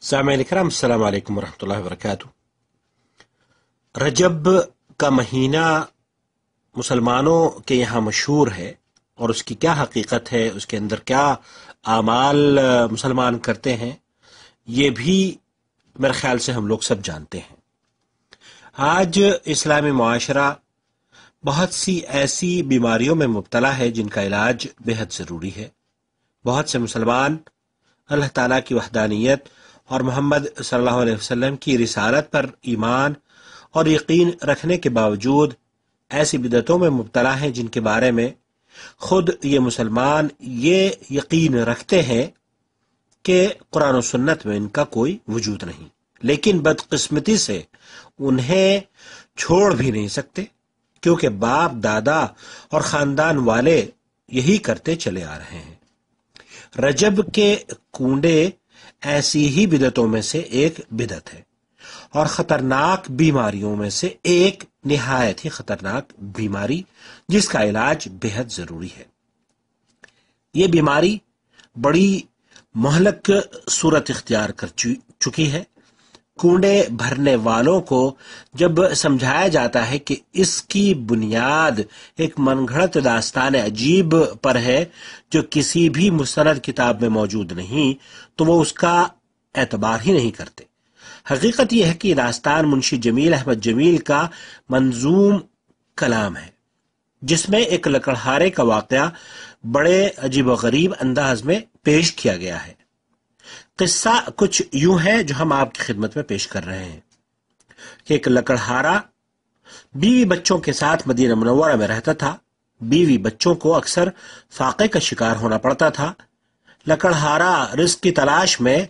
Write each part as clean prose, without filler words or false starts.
سامعین کرام السلام علیکم ورحمۃ اللہ وبرکاتہ۔ رجب کا مہینہ مسلمانوں کے یہاں مشہور ہے اور اس کی کیا حقیقت ہے، اس کے اندر کیا اعمال مسلمان کرتے ہیں، یہ بھی میرے خیال سے ہم لوگ سب جانتے ہیں۔ آج اسلامی معاشرہ بہت سی ایسی بیماریوں میں مبتلا ہے جن کا علاج بے حد ضروری ہے۔ بہت سے مسلمان اللہ تعالیٰ کی وحدانیت اور محمد صلی اللہ علیہ وسلم کی رسالت پر ایمان اور یقین رکھنے کے باوجود ایسی بدعتوں میں مبتلا ہیں جن کے بارے میں خود یہ مسلمان یہ یقین رکھتے ہیں کہ قرآن و سنت میں ان کا کوئی وجود نہیں، لیکن بدقسمتی سے انہیں چھوڑ بھی نہیں سکتے، کیونکہ باپ دادا اور خاندان والے یہی کرتے چلے آ رہے ہیں۔ رجب کے کونڈے ایسی ہی بدعتوں میں سے ایک بدعت ہے اور خطرناک بیماریوں میں سے ایک نہایت ہی خطرناک بیماری جس کا علاج بے حد ضروری ہے۔ یہ بیماری بڑی مہلک صورت اختیار کر چکی ہے۔ کونڈے بھرنے والوں کو جب سمجھایا جاتا ہے کہ اس کی بنیاد ایک من گھڑت داستان عجیب پر ہے جو کسی بھی مستند کتاب میں موجود نہیں، تو وہ اس کا اعتبار ہی نہیں کرتے۔ حقیقت یہ ہے کہ یہ داستان منشی جمیل احمد جمیل کا منظوم کلام ہے، جس میں ایک لکڑہارے کا واقعہ بڑے عجیب و غریب انداز میں پیش کیا گیا ہے۔ قصہ کچھ یوں ہے جو ہم آپ کی خدمت میں پیش کر رہے ہیں کہ ایک لکڑہارا بیوی بچوں کے ساتھ مدینہ منورہ میں رہتا تھا۔ بیوی بچوں کو اکثر فاقے کا شکار ہونا پڑتا تھا۔ لکڑہارا رزق کی تلاش میں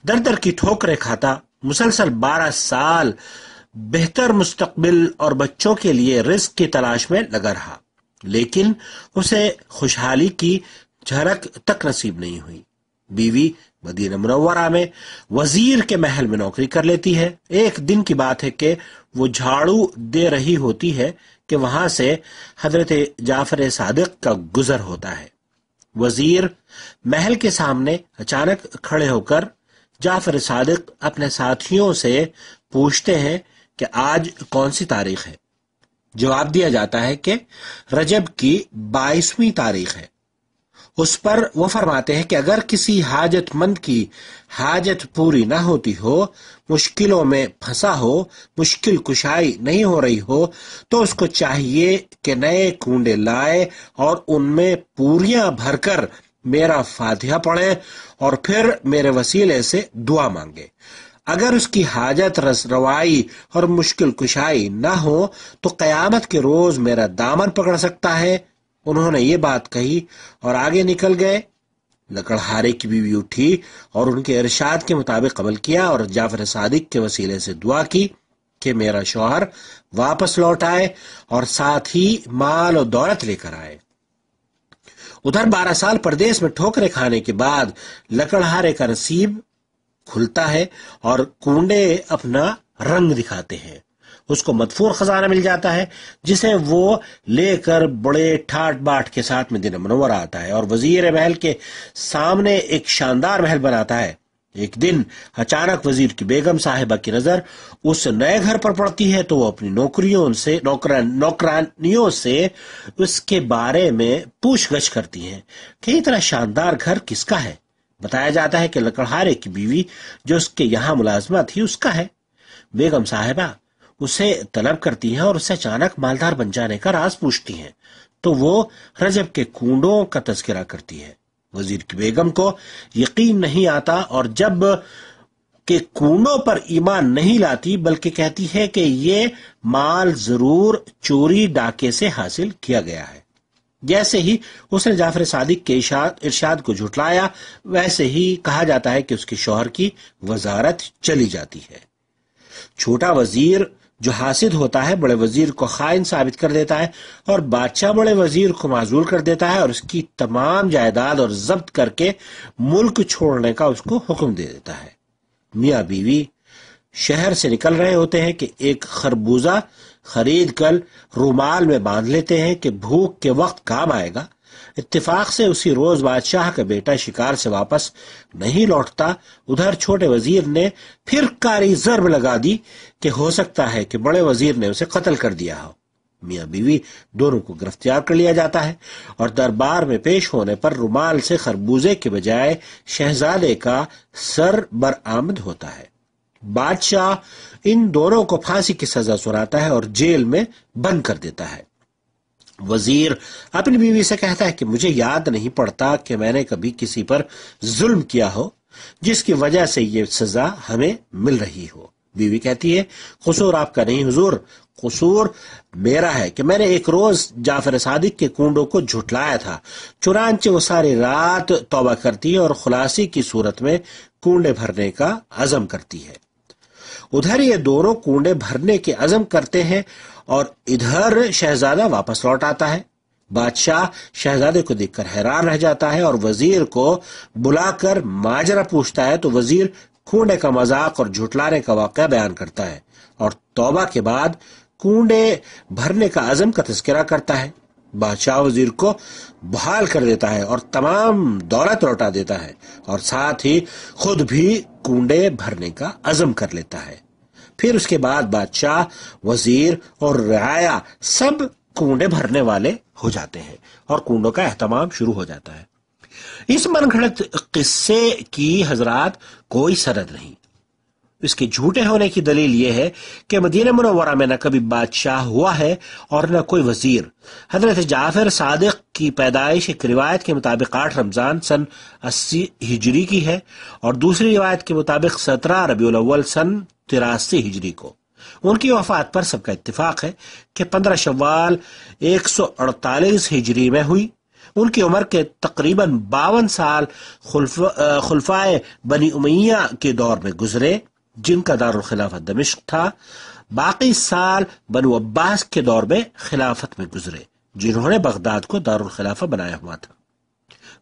در در کی ٹھوکریں کھاتا، مسلسل 12 سال بہتر مستقبل اور بچوں کے لیے رزق کی تلاش میں لگا رہا، لیکن اسے خوشحالی کی جھلک تک نصیب نہیں ہوئی۔ بیوی مدینہ منورہ میں وزیر کے محل میں نوکری کر لیتی ہے۔ ایک دن کی بات ہے کہ وہ جھاڑو دے رہی ہوتی ہے کہ وہاں سے حضرت جعفر صادق کا گزر ہوتا ہے۔ وزیر محل کے سامنے اچانک کھڑے ہو کر جعفر صادق اپنے ساتھیوں سے پوچھتے ہیں کہ آج کون سی تاریخ ہے؟ جواب دیا جاتا ہے کہ رجب کی 22ویں تاریخ ہے۔ اس پر وہ فرماتے ہیں کہ اگر کسی حاجت مند کی حاجت پوری نہ ہوتی ہو، مشکلوں میں پھنسا ہو، مشکل کشائی نہیں ہو رہی ہو، تو اس کو چاہیے کہ نئے کونڈے لائے اور ان میں پوریاں بھر کر میرا فاتحہ پڑھے اور پھر میرے وسیلے سے دعا مانگے۔ اگر اس کی حاجت روائی اور مشکل کشائی نہ ہو تو قیامت کے روز میرا دامن پکڑ سکتا ہے۔ انہوں نے یہ بات کہی اور آگے نکل گئے۔ لکڑہارے کی بیوی اٹھی اور ان کے ارشاد کے مطابق عمل کیا اور جعفر صادق کے وسیلے سے دعا کی کہ میرا شوہر واپس لوٹ آئے اور ساتھ ہی مال و دولت لے کر آئے۔ ادھر 12 سال پردیس میں ٹھوکرے کھانے کے بعد لکڑہارے کا نصیب کھلتا ہے اور کونڈے اپنا رنگ دکھاتے ہیں۔ اس کو مدفون خزانہ مل جاتا ہے جسے وہ لے کر بڑے ٹھاٹ باٹ کے ساتھ مدینہ منورہ آتا ہے اور وزیر محل کے سامنے ایک شاندار محل بناتا ہے۔ ایک دن اچانک وزیر کی بیگم صاحبہ کی نظر اس نئے گھر پر پڑتی ہے تو وہ اپنی نوکرانیوں سے اس کے بارے میں پوچھ گچھ کرتی ہیں کہ اتنا شاندار گھر کس کا ہے۔ بتایا جاتا ہے کہ لکڑہارے کی بیوی جو اس کے یہاں ملازمہ تھی اس کا ہے۔ بیگم صاحبہ اسے طلب کرتی ہیں اور اسے اچانک مالدار بن جانے کا راز پوچھتی ہیں تو وہ رجب کے کونڈوں کا تذکرہ کرتی ہے۔ وزیر کی بیگم کو یقین نہیں آتا اور جب کہ کونڈوں پر ایمان نہیں لاتی بلکہ کہتی ہے کہ یہ مال ضرور چوری ڈاکے سے حاصل کیا گیا ہے۔ جیسے ہی اس نے جعفر صادق کے ارشاد کو جھٹلایا ویسے ہی کہا جاتا ہے کہ اس کے شوہر کی وزارت چلی جاتی ہے۔ چھوٹا وزیر جو حاسد ہوتا ہے بڑے وزیر کو خائن ثابت کر دیتا ہے اور بادشاہ بڑے وزیر کو معزول کر دیتا ہے اور اس کی تمام جائیداد اور ضبط کر کے ملک چھوڑنے کا اس کو حکم دے دیتا ہے۔ میاں بیوی شہر سے نکل رہے ہوتے ہیں کہ ایک خربوزہ خرید کر رومال میں باندھ لیتے ہیں کہ بھوک کے وقت کام آئے گا، اتفاق سے اسی روز بادشاہ کا بیٹا شکار سے واپس نہیں لوٹتا، ادھر چھوٹے وزیر نے پھر کاری ضرب لگا دی کہ ہو سکتا ہے کہ بڑے وزیر نے اسے قتل کر دیا ہو۔ میاں بیوی دونوں کو گرفتار کر لیا جاتا ہے اور دربار میں پیش ہونے پر رومال سے خربوزے کے بجائے شہزادے کا سر برآمد ہوتا ہے۔ بادشاہ ان دونوں کو پھانسی کی سزا سناتا ہے اور جیل میں بند کر دیتا ہے۔ وزیر اپنی بیوی سے کہتا ہے کہ مجھے یاد نہیں پڑتا کہ میں نے کبھی کسی پر ظلم کیا ہو جس کی وجہ سے یہ سزا ہمیں مل رہی ہو۔ بیوی کہتی ہے قصور آپ کا نہیں حضور، قصور میرا ہے کہ میں نے ایک روز جعفر صادق کے کنڈوں کو جھٹلایا تھا، چنانچہ وہ ساری رات توبہ کرتی ہے اور خلاصی کی صورت میں کنڈے بھرنے کا عزم کرتی ہے۔ ادھر یہ دونوں کنڈے بھرنے کے عزم کرتے ہیں اور ادھر شہزادہ واپس لوٹ آتا ہے۔ بادشاہ شہزادے کو دیکھ کر حیران رہ جاتا ہے اور وزیر کو بلا کر ماجرا پوچھتا ہے تو وزیر کنڈے کا مذاق اور جھٹلانے کا واقعہ بیان کرتا ہے اور توبہ کے بعد کنڈے بھرنے کا عزم کا تذکرہ کرتا ہے۔ بادشاہ وزیر کو بحال کر دیتا ہے اور تمام دولت لوٹا دیتا ہے اور ساتھ ہی خود بھی کنڈے بھرنے کا عزم کر لیتا ہے۔ پھر اس کے بعد بادشاہ، وزیر اور رعایا سب کنڈے بھرنے والے ہو جاتے ہیں اور کنڈوں کا اہتمام شروع ہو جاتا ہے۔ اس من گھڑت قصے کی حضرات کوئی سند نہیں۔ اس کے جھوٹے ہونے کی دلیل یہ ہے کہ مدینہ منورہ میں نہ کبھی بادشاہ ہوا ہے اور نہ کوئی وزیر۔ حضرت جعفر صادق کی پیدائش ایک روایت کے مطابق 8 رمضان سن 80 ہجری کی ہے اور دوسری روایت کے مطابق 17 ربیع الاول سن 83 ہجری کو۔ ان کی وفات پر سب کا اتفاق ہے کہ 15 شوال 148 ہجری میں ہوئی۔ ان کی عمر کے تقریباً 52 سال خلفائے بنی امیہ کے دور میں گزرے جن کا دارالخلافت دمشق تھا۔ باقی سال بنو عباس کے دور میں خلافت میں گزرے جنہوں نے بغداد کو دارالخلافہ بنایا ہوا تھا۔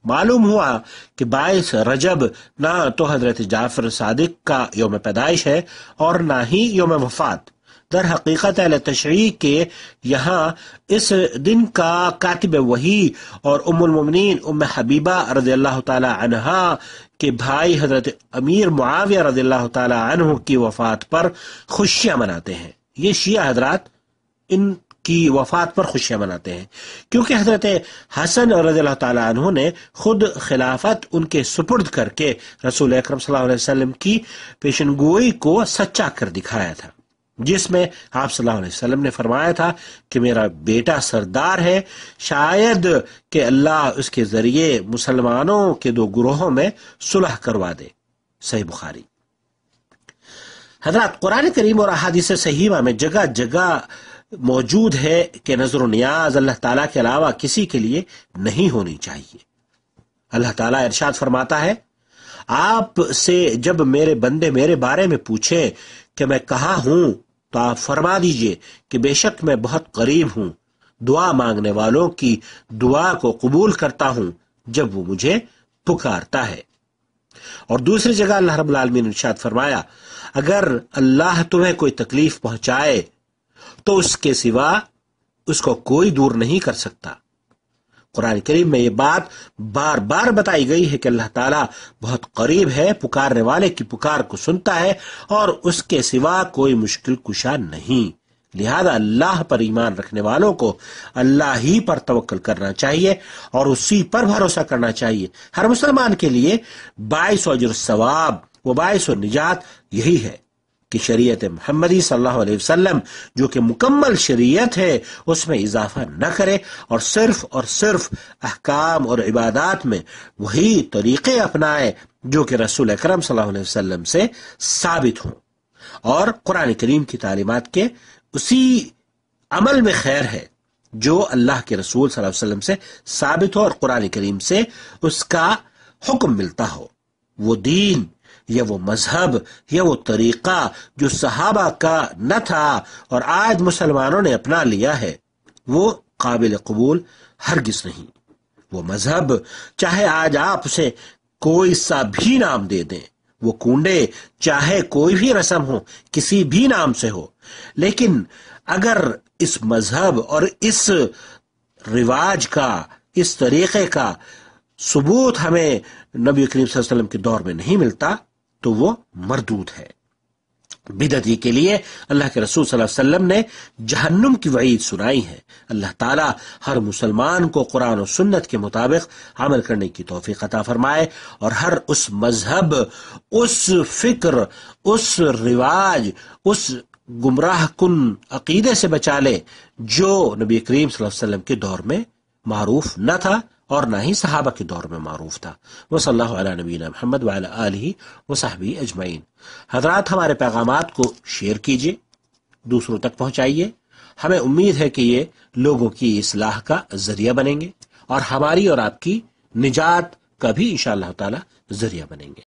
معلوم ہوا کہ 22 رجب نہ تو حضرت جعفر صادق کا یوم پیدائش ہے اور نہ ہی یوم وفات۔ در حقیقت اہل تشریح کے یہاں اس دن کا کاتب وحی اور ام المومنین ام حبیبہ رضی اللہ تعالی عنہا کے بھائی حضرت امیر معاویہ رضی اللہ تعالی عنہ کی وفات پر خوشیاں مناتے ہیں۔ یہ شیعہ حضرات ان کی وفات پر خوشیاں مناتے ہیں کیونکہ حضرت حسن رضی اللہ تعالی عنہ نے خود خلافت ان کے سپرد کر کے رسول اکرم صلی اللہ علیہ وسلم کی پیشنگوئی کو سچا کر دکھایا تھا، جس میں آپ صلی اللہ علیہ وسلم نے فرمایا تھا کہ میرا بیٹا سردار ہے، شاید کہ اللہ اس کے ذریعے مسلمانوں کے 2 گروہوں میں صلح کروا دے۔ صحیح بخاری۔ حضرات قرآن کریم اور احادیث صحیحہ میں جگہ جگہ موجود ہے کہ نظر و نیاز اللہ تعالیٰ کے علاوہ کسی کے لیے نہیں ہونی چاہیے۔ اللہ تعالیٰ ارشاد فرماتا ہے، آپ سے جب میرے بندے میرے بارے میں پوچھیں کہ میں کہاں ہوں تو آپ فرما دیجئے کہ بے شک میں بہت قریب ہوں، دعا مانگنے والوں کی دعا کو قبول کرتا ہوں جب وہ مجھے پکارتا ہے۔ اور دوسری جگہ اللہ رب العالمین نے ارشاد فرمایا، اگر اللہ تمہیں کوئی تکلیف پہنچائے تو اس کے سوا اس کو کوئی دور نہیں کر سکتا۔ قرآن کریم میں یہ بات بار بار بتائی گئی ہے کہ اللہ تعالیٰ بہت قریب ہے، پکارنے والے کی پکار کو سنتا ہے اور اس کے سوا کوئی مشکل کشا نہیں۔ لہذا اللہ پر ایمان رکھنے والوں کو اللہ ہی پر توکل کرنا چاہیے اور اسی پر بھروسہ کرنا چاہیے۔ ہر مسلمان کے لیے باعث اجر الثواب و باعث النجات یہی ہے کہ شریعت محمدی صلی اللہ علیہ وسلم جو کہ مکمل شریعت ہے اس میں اضافہ نہ کرے اور صرف احکام اور عبادات میں وہی طریقے اپنائے جو کہ رسول اکرم صلی اللہ علیہ وسلم سے ثابت ہوں، اور قرآن کریم کی تعلیمات کے اسی عمل میں خیر ہے جو اللہ کے رسول صلی اللہ علیہ وسلم سے ثابت ہو اور قرآن کریم سے اس کا حکم ملتا ہو۔ وہ دین یا وہ مذہب یا وہ طریقہ جو صحابہ کا نہ تھا اور آج مسلمانوں نے اپنا لیا ہے وہ قابل قبول ہرگز نہیں۔ وہ مذہب چاہے آج آپ اسے کوئی سا بھی نام دے دیں، وہ کنڈے چاہے کوئی بھی رسم ہو، کسی بھی نام سے ہو، لیکن اگر اس مذہب اور اس رواج کا اس طریقے کا ثبوت ہمیں نبی کریم صلی اللہ علیہ وسلم کے دور میں نہیں ملتا تو وہ مردود ہے۔ بدعتی کے لیے اللہ کے رسول صلی اللہ علیہ وسلم نے جہنم کی وعید سنائی ہے۔ اللہ تعالیٰ ہر مسلمان کو قرآن و سنت کے مطابق عمل کرنے کی توفیق عطا فرمائے، اور ہر اس مذہب، اس فکر، اس رواج، اس گمراہ کن عقیدے سے بچا لے جو نبی کریم صلی اللہ علیہ وسلم کے دور میں معروف نہ تھا اور نہ ہی صحابہ کے دور میں معروف تھا۔ وصلی اللہ علی نبینا محمد وعلی آلہ وصحبہ اجمعین۔ حضرات، ہمارے پیغامات کو شیئر کیجیے، دوسروں تک پہنچائیے۔ ہمیں امید ہے کہ یہ لوگوں کی اصلاح کا ذریعہ بنیں گے اور ہماری اور آپ کی نجات کا بھی انشاءاللہ تعالی ذریعہ بنیں گے۔